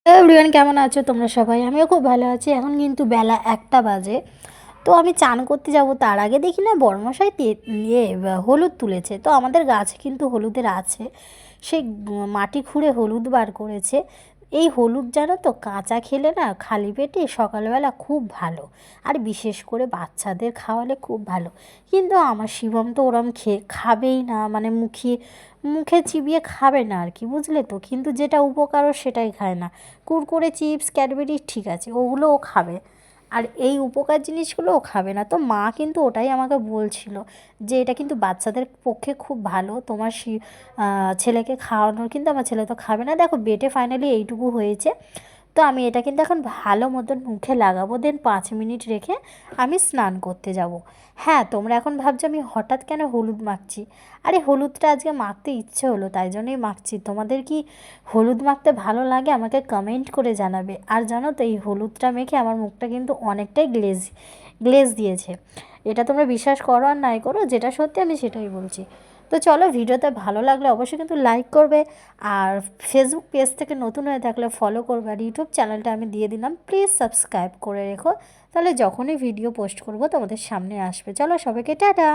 Everyone কেমন আছো তোমরা সবাই? আমিও খুব ভালো আছি। এখন কিন্তু বেলা 1টা বাজে। তো আমি চান করতে যাব, তার আগে দেখি না বড়মশাই হলুদ তুলেছে। তো আমাদের গাছে কিন্তু হলুদের আছে, সেই মাটি খুঁড়ে হলুদ বার করেছে। এই হলুদ জানো তো, কাঁচা খেলে না খালি পেটে সকালবেলা খুব ভালো, আর বিশেষ করে বাচ্চাদের খাওয়ালে খুব ভালো। কিন্তু আমার শিবম তো ওরম খাবেই না, মানে মুখে চিবিয়ে খাবে না আর কি, বুঝলে তো। কিন্তু যেটা উপকারও সেটাই খায় না। কুরকুরে, চিপস, ক্যাডবেরি ঠিক আছে, ওগুলোও খাবে, আর এই উপকার জিনিসগুলো ও খাবে না। তো মা কিন্তু ওটাই আমাকে বলছিল যে এটা কিন্তু বাচ্চাদের পক্ষে খুব ভালো, তোমার ছেলেকে খাওয়ানোর। কিন্তু আমার ছেলে তো খাবে না। দেখো বেটে ফাইনালি এইটুকু হয়েছে। তো আমি এটা কিন্তু এখন ভালো মতন মুখে লাগাবো, দেন 5 মিনিট রেখে আমি স্নান করতে যাব। হ্যাঁ, তোমরা এখন ভাবছো আমি হঠাৎ কেন হলুদ মাখছি। আরে হলুদটা আজকে মাখতে ইচ্ছে হলো, তাই জন্যই মাখছি। তোমাদের কি হলুদ মাখতে ভালো লাগে আমাকে কমেন্ট করে জানাবে। আর জানো তো, এই হলুদটা মেখে আমার মুখটা কিন্তু অনেকটাই গ্লেজ দিয়েছে। এটা তোমরা বিশ্বাস করো আর নাই করো, যেটা সত্যি আমি সেটাই বলছি। তো চলো, ভিডিওতে ভালো লাগলে অবশ্যই কিন্তু লাইক করবে, আর ফেসবুক পেজ থেকে নতুন হয়ে থাকলে ফলো করবে, আর ইউটিউব চ্যানেলটা আমি দিয়ে দিলাম, প্লিজ সাবস্ক্রাইব করে রেখো। তাহলে যখনই ভিডিও পোস্ট করব তোমাদের সামনে আসবে। চলো, সবাইকে টাটা।